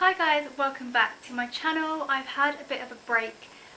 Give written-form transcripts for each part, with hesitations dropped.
Hi guys, welcome back to my channel. I've had a bit of a break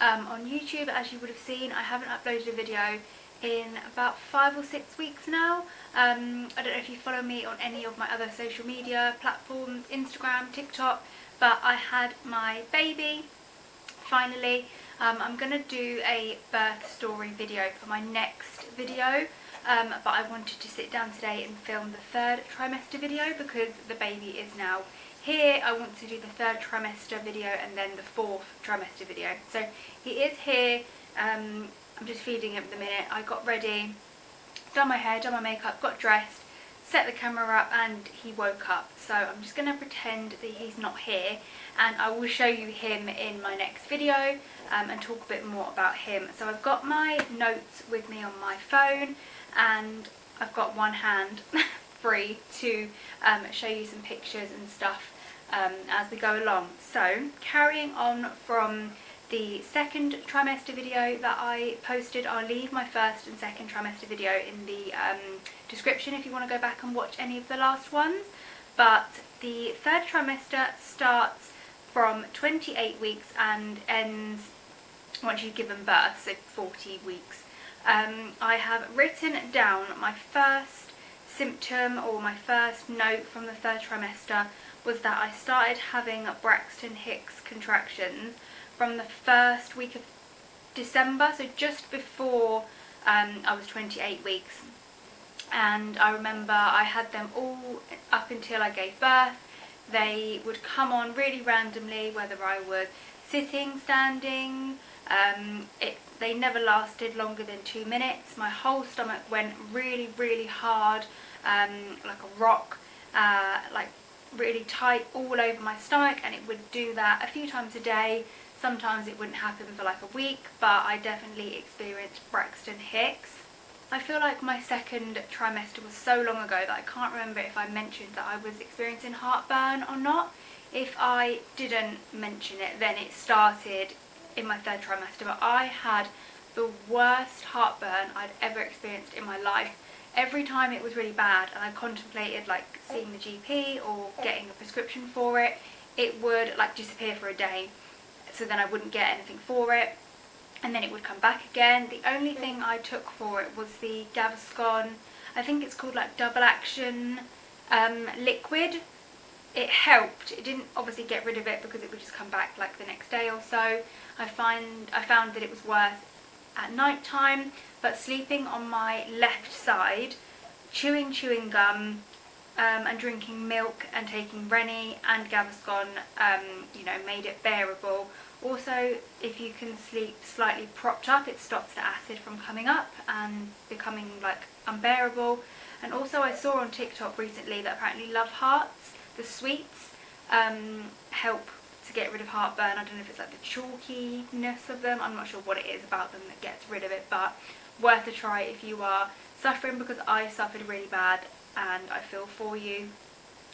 on YouTube. As you would have seen, I haven't uploaded a video in about 5 or 6 weeks now. I don't know if you follow me on any of my other social media platforms, Instagram, TikTok, but I had my baby finally. I'm going to do a birth story video for my next video, but I wanted to sit down today and film the 3rd trimester video because the baby is now here. I want to do the 3rd trimester video and then the 4th trimester video. So he is here. I'm just feeding him at the minute. I got ready, done my hair, done my makeup, got dressed, set the camera up, and he woke up. So I'm just going to pretend that he's not here, and I will show you him in my next video and talk a bit more about him. So I've got my notes with me on my phone, and I've got one hand free to show you some pictures and stuff as we go along. So carrying on from the 2nd trimester video that I posted, I'll leave my 1st and 2nd trimester video in the description if you want to go back and watch any of the last ones. But the 3rd trimester starts from 28 weeks and ends once you've given birth, so 40 weeks. I have written down my first symptom, or my first note from the 3rd trimester, was that I started having Braxton Hicks contractions from the 1st week of December, so just before I was 28 weeks. And I remember I had them all up until I gave birth. They would come on really randomly, whether I was sitting, standing. They never lasted longer than 2 minutes. My whole stomach went really, really hard, like a rock, like really tight all over my stomach, and it would do that a few times a day. Sometimes it wouldn't happen for like a week, but I definitely experienced Braxton Hicks. I feel like my 2nd trimester was so long ago that I can't remember if I mentioned that I was experiencing heartburn or not. If I didn't mention it, then it started in my 3rd trimester, but I had the worst heartburn I'd ever experienced in my life. Every time it was really bad and I contemplated like seeing the GP or getting a prescription for it, it would like disappear for a day. So then I wouldn't get anything for it, and then it would come back again. The only thing I took for it was the Gaviscon, I think it's called like double action liquid. It helped. It didn't obviously get rid of it because it would just come back like the next day or so. I found that it was worse at night time, but sleeping on my left side, chewing gum, and drinking milk and taking Rennie and Gaviscon, you know, made it bearable. Also, if you can sleep slightly propped up, it stops the acid from coming up and becoming like unbearable. And also I saw on TikTok recently that apparently Love Hearts, the sweets, help to get rid of heartburn. I don't know if it's like the chalkiness of them, I'm not sure what it is about them that gets rid of it, but worth a try if you are suffering, because I suffered really bad and I feel for you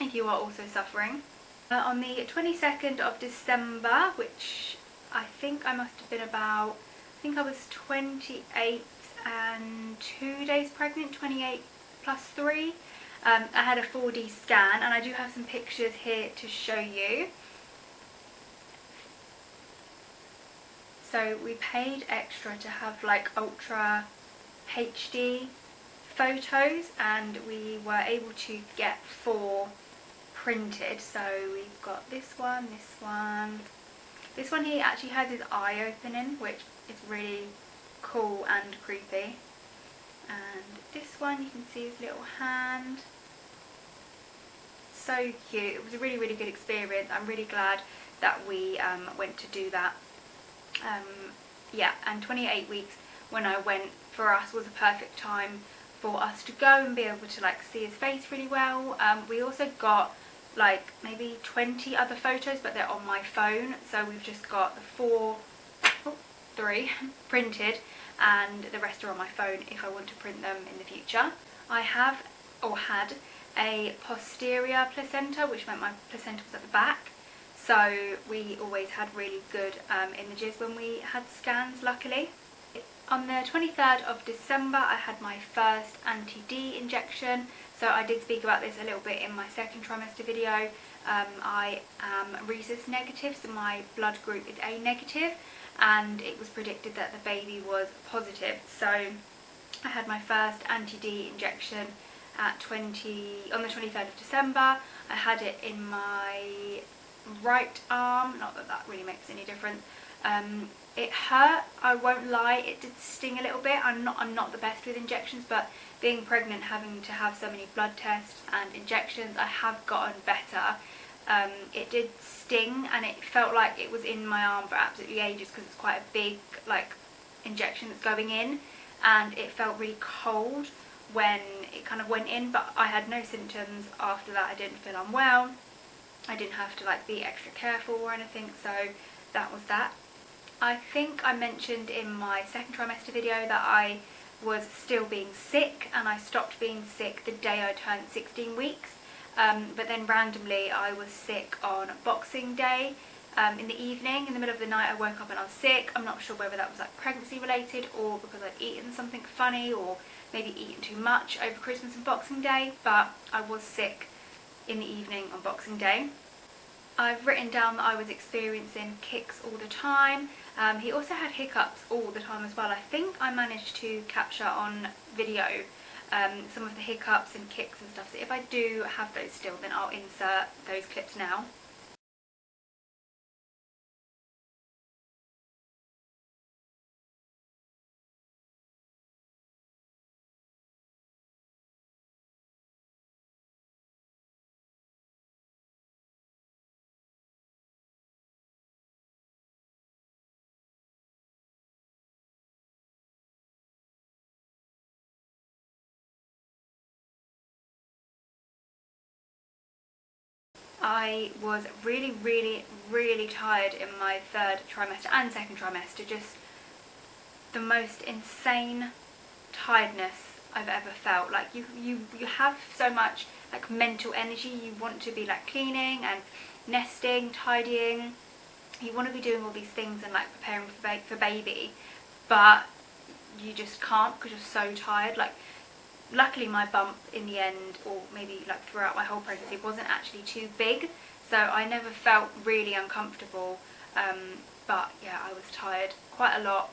if you are also suffering. On the 22nd of December, which I think I must have been about, I think I was 28 and 2 days pregnant, 28 plus 3. I had a 4D scan, and I do have some pictures here to show you. So we paid extra to have like ultra HD photos, and we were able to get 4 printed. So we've got this one, this one. This one here actually has his eye opening, which is really cool and creepy. And this one, you can see his little hand. So cute. It was a really, really good experience. I'm really glad that we went to do that. Yeah, and 28 weeks when I went for us was a perfect time for us to go and be able to like see his face really well. We also got like maybe 20 other photos, but they're on my phone, so we've just got the 3 printed, and the rest are on my phone if I want to print them in the future. I have, or had, a posterior placenta, which meant my placenta was at the back, so we always had really good images when we had scans, luckily. On the 23rd of December I had my first anti-D injection, so I did speak about this a little bit in my 2nd trimester video. I am rhesus negative, so my blood group is A negative, and it was predicted that the baby was positive. So I had my first anti-D injection on the 23rd of December. I had it in my right arm, not that that really makes any difference. It hurt, I won't lie, it did sting a little bit. I'm not the best with injections, but being pregnant, having to have so many blood tests and injections, I have gotten better. It did sting, and it felt like it was in my arm for absolutely ages, because it's quite a big injection that's going in, and it felt really cold when it kind of went in, but I had no symptoms after that. I didn't feel unwell, I didn't have to be extra careful or anything, so that was that. I think I mentioned in my second trimester video that I was still being sick, and I stopped being sick the day I turned 16 weeks. But then randomly I was sick on Boxing Day in the evening. In the middle of the night I woke up and I was sick. I'm not sure whether that was pregnancy related or because I'd eaten something funny or maybe eaten too much over Christmas and Boxing Day, but I was sick in the evening on Boxing Day. I've written down that I was experiencing kicks all the time. He also had hiccups all the time as well. I think I managed to capture on video some of the hiccups and kicks and stuff, so if I do have those still, then I'll insert those clips now. I was really tired in my third trimester and second trimester, just the most insane tiredness I've ever felt. You have so much mental energy. You want to be cleaning and nesting, tidying. You want to be doing all these things and preparing for baby, but you just can't because you're so tired. Luckily my bump in the end, or maybe throughout my whole pregnancy, wasn't actually too big, so I never felt really uncomfortable, but yeah, I was tired quite a lot,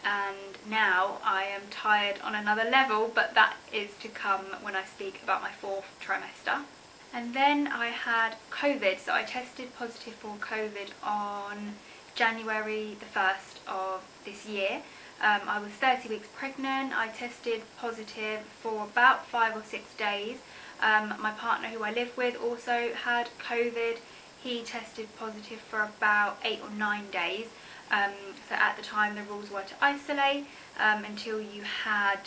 and now I am tired on another level, but that is to come when I speak about my fourth trimester. And then I had COVID, so I tested positive for COVID on January the 1st of this year. I was 30 weeks pregnant. I tested positive for about 5 or 6 days. My partner who I live with also had COVID. He tested positive for about 8 or 9 days. So at the time the rules were to isolate until you had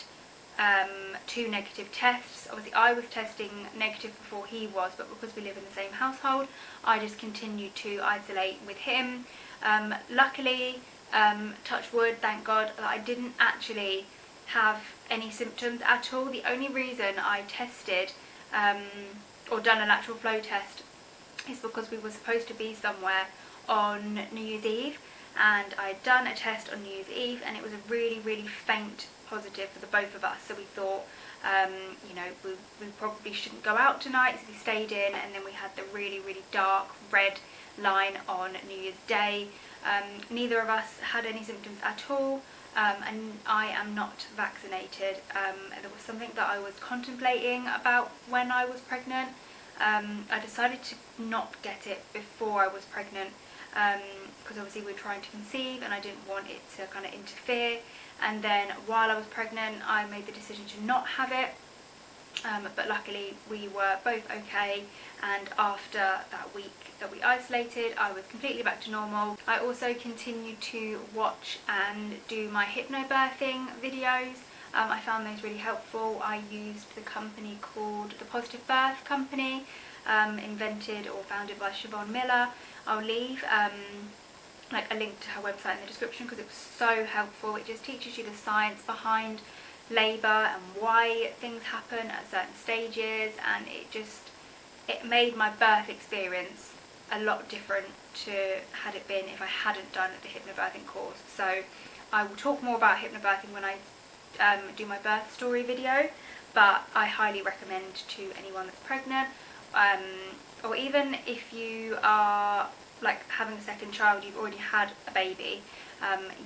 2 negative tests. Obviously I was testing negative before he was, but because we live in the same household, I just continued to isolate with him. Luckily, touch wood, thank God, that I didn't actually have any symptoms at all. The only reason I tested or done a lateral flow test is because we were supposed to be somewhere on New Year's Eve, and I'd done a test on New Year's Eve and it was a really faint positive for the both of us, so we thought you know, we probably shouldn't go out tonight, so we stayed in, and then we had the really red red line on New Year's Day. Neither of us had any symptoms at all, and I am not vaccinated. There was something that I was contemplating about when I was pregnant. I decided to not get it before I was pregnant, because obviously we were trying to conceive and I didn't want it to kind of interfere. And then while I was pregnant I made the decision to not have it, but luckily we were both okay, and after that week that we isolated I was completely back to normal. I also continued to watch and do my hypnobirthing videos. I found those really helpful. I used the company called the Positive Birth Company, invented or founded by Siobhan Miller. I'll leave a link to her website in the description because it was so helpful. It just teaches you the science behind labour and why things happen at certain stages, and it made my birth experience a lot different to had it been if I hadn't done the hypnobirthing course. So I will talk more about hypnobirthing when I do my birth story video, but I highly recommend to anyone that's pregnant. or even if you are like having a second child, you've already had a baby,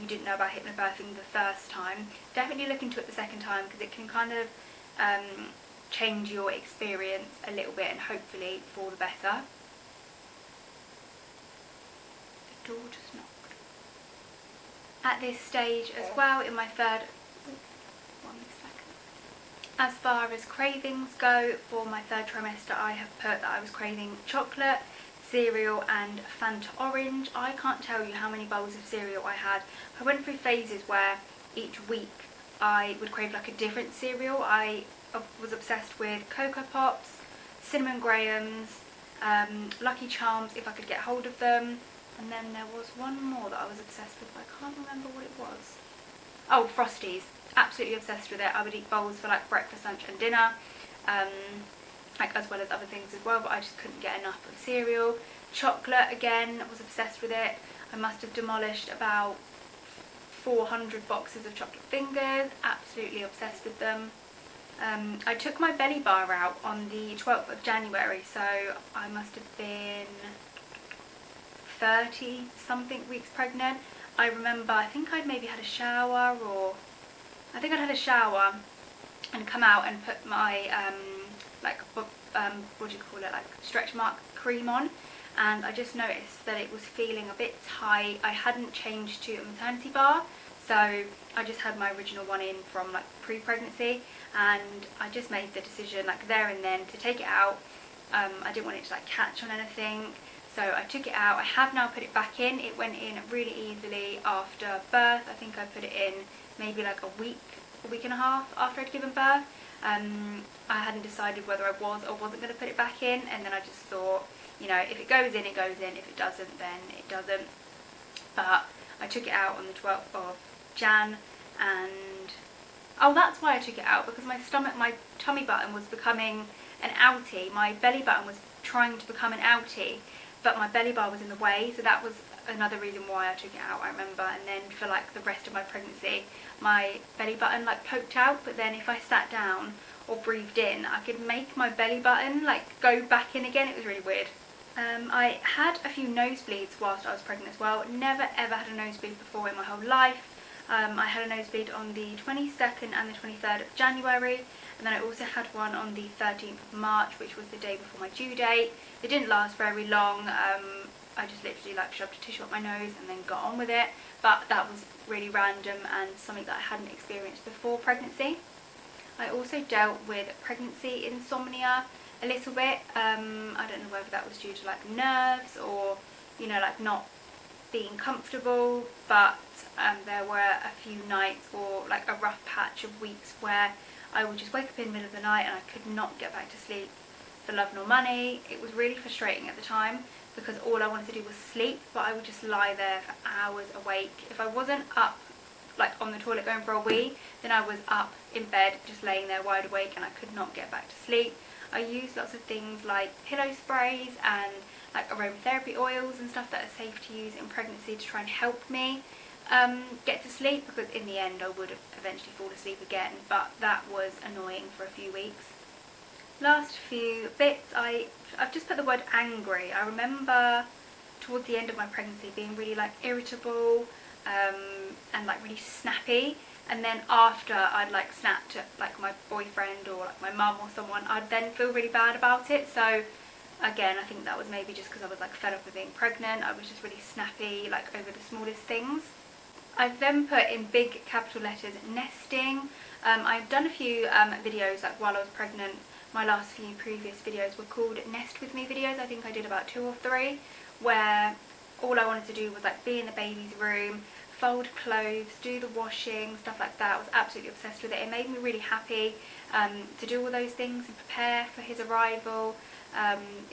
you didn't know about hypnobirthing the first time, definitely look into it the second time, because it can kind of change your experience a little bit, and hopefully for the better. The door just knocked. At this stage as well, in my third, as far as cravings go, for my third trimester I have put that I was craving chocolate, cereal and Fanta orange. I can't tell you how many bowls of cereal I had. I went through phases where each week I would crave like a different cereal. I was obsessed with Cocoa Pops, Cinnamon Grahams, Lucky Charms if I could get hold of them, and then there was one more that I was obsessed with, but I can't remember what it was. Oh, Frosties. Absolutely obsessed with it. I would eat bowls for like breakfast, lunch and dinner, like as well as other things as well, but I just couldn't get enough of cereal. Chocolate, again, was obsessed with it. I must have demolished about 400 boxes of chocolate fingers. Absolutely obsessed with them. I took my belly bar out on the 12th of January, so I must have been 30 something weeks pregnant. I remember, I think I'd maybe had a shower, or I think I'd had a shower and come out and put my what do you call it, like stretch mark cream on, and I just noticed that it was feeling a bit tight. I hadn't changed to a maternity bar, so I just had my original one in from like pre-pregnancy, and I just made the decision like there and then to take it out. I didn't want it to like catch on anything, so I took it out. I have now put it back in. It went in really easily after birth. I think I put it in maybe like a week and a half after I'd given birth. I hadn't decided whether I was or wasn't going to put it back in, and then I just thought, you know, if it goes in, it goes in. If it doesn't, then it doesn't. But I took it out on the 12th of Jan, and oh, that's why I took it out, because my tummy button was becoming an outie. My belly button was trying to become an outie, but my belly bar was in the way, so that was another reason why I took it out, I remember. And then for like the rest of my pregnancy, my belly button like poked out, but then if I sat down or breathed in, I could make my belly button like go back in again. It was really weird. I had a few nosebleeds whilst I was pregnant as well. Never ever had a nosebleed before in my whole life. I had a nosebleed on the 22nd and the 23rd of January, and then I also had one on the 13th of March, which was the day before my due date. It didn't last very long. I just literally like shoved a tissue up my nose and then got on with it, but that was really random and something that I hadn't experienced before pregnancy. I also dealt with pregnancy insomnia a little bit. I don't know whether that was due to like nerves or, you know, like not being comfortable, but there were a few nights or like a rough patch of weeks where I would just wake up in the middle of the night and I could not get back to sleep for love nor money. It was really frustrating at the time, because all I wanted to do was sleep, but I would just lie there for hours awake. If I wasn't up like on the toilet going for a wee, then I was up in bed just laying there wide awake, and I could not get back to sleep. I used lots of things like pillow sprays and like aromatherapy oils and stuff that are safe to use in pregnancy to try and help me get to sleep, because in the end I would eventually fall asleep again, but that was annoying for a few weeks. Last few bits, I've just put the word angry. I remember towards the end of my pregnancy being really like irritable and like really snappy, and then after I'd like snapped at like my boyfriend or like my mum or someone, I'd then feel really bad about it. So again, I think that was maybe just because I was like fed up with being pregnant. I was just really snappy like over the smallest things. I've then put in big capital letters nesting. I've done a few videos like while I was pregnant. My last few previous videos were called Nest With Me videos. I think I did about 2 or 3, where all I wanted to do was like be in the baby's room, fold clothes, do the washing, stuff like that. I was absolutely obsessed with it. It made me really happy to do all those things and prepare for his arrival.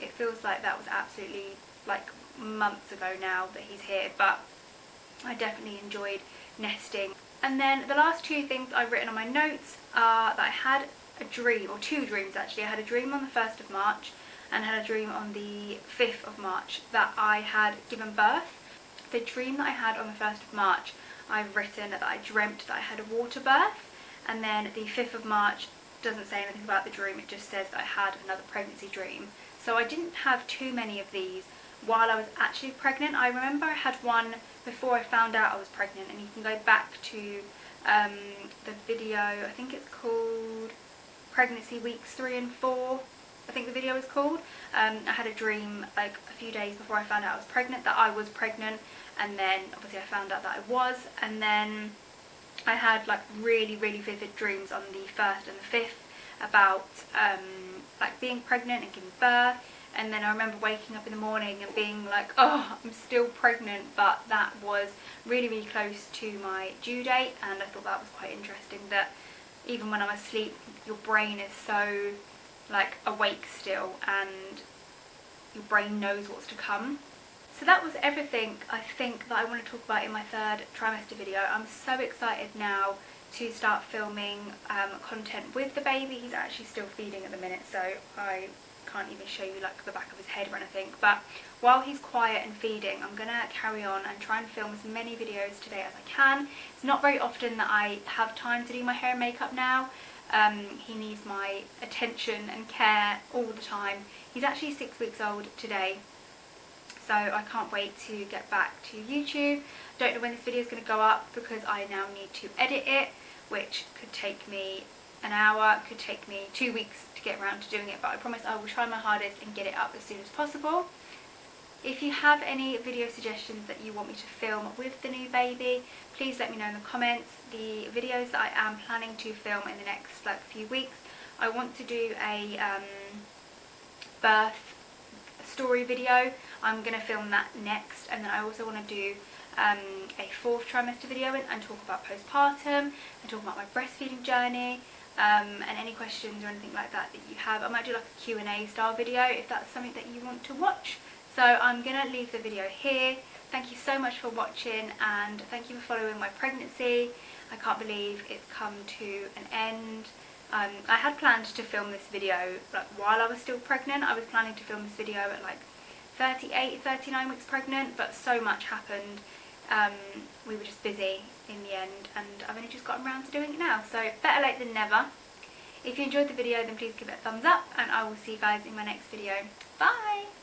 It feels like that was absolutely like months ago now that he's here, but I definitely enjoyed nesting. And then the last 2 things I've written on my notes are that I had a dream, or 2 dreams actually. I had a dream on the 1st of March and had a dream on the 5th of March that I had given birth. The dream that I had on the 1st of March, I've written that I dreamt that I had a water birth, and then the 5th of March doesn't say anything about the dream, it just says that I had another pregnancy dream. So I didn't have too many of these while I was actually pregnant. I remember I had one before I found out I was pregnant, and you can go back to the video, I think it's called Pregnancy Weeks 3 and 4, I think the video is called. I had a dream like a few days before I found out I was pregnant that I was pregnant, and then obviously I found out that I was, and then I had like really vivid dreams on the 1st and the 5th about like being pregnant and giving birth. And then I remember waking up in the morning and being like, oh, I'm still pregnant, but that was really close to my due date. And I thought that was quite interesting, that even when I'm asleep, your brain is so like awake still, and your brain knows what's to come. So that was everything I think that I want to talk about in my 3rd trimester video. I'm so excited now to start filming content with the baby. He's actually still feeding at the minute, so I can't even show you like the back of his head or anything, but while he's quiet and feeding, I'm gonna carry on and try and film as many videos today as I can. It's not very often that I have time to do my hair and makeup now. He needs my attention and care all the time. He's actually 6 weeks old today, so I can't wait to get back to YouTube. Don't know when this video is going to go up because I now need to edit it, which could take me an hour, could take me 2 weeks to get around to doing it, but I promise I will try my hardest and get it up as soon as possible. If you have any video suggestions that you want me to film with the new baby, please let me know in the comments. The videos that I am planning to film in the next like few weeks, I want to do a birth story video. I'm going to film that next, and then I also want to do a 4th trimester video and talk about postpartum and talk about my breastfeeding journey. And any questions or anything like that that you have. I might do like a Q&A style video if that's something that you want to watch. So I'm going to leave the video here. Thank you so much for watching, and thank you for following my pregnancy. I can't believe it's come to an end. I had planned to film this video like while I was still pregnant. I was planning to film this video at like 38, 39 weeks pregnant, but so much happened. We were just busy in the end, and I've only just gotten around to doing it now, so better late than never. If you enjoyed the video, then please give it a thumbs up, and I will see you guys in my next video. Bye!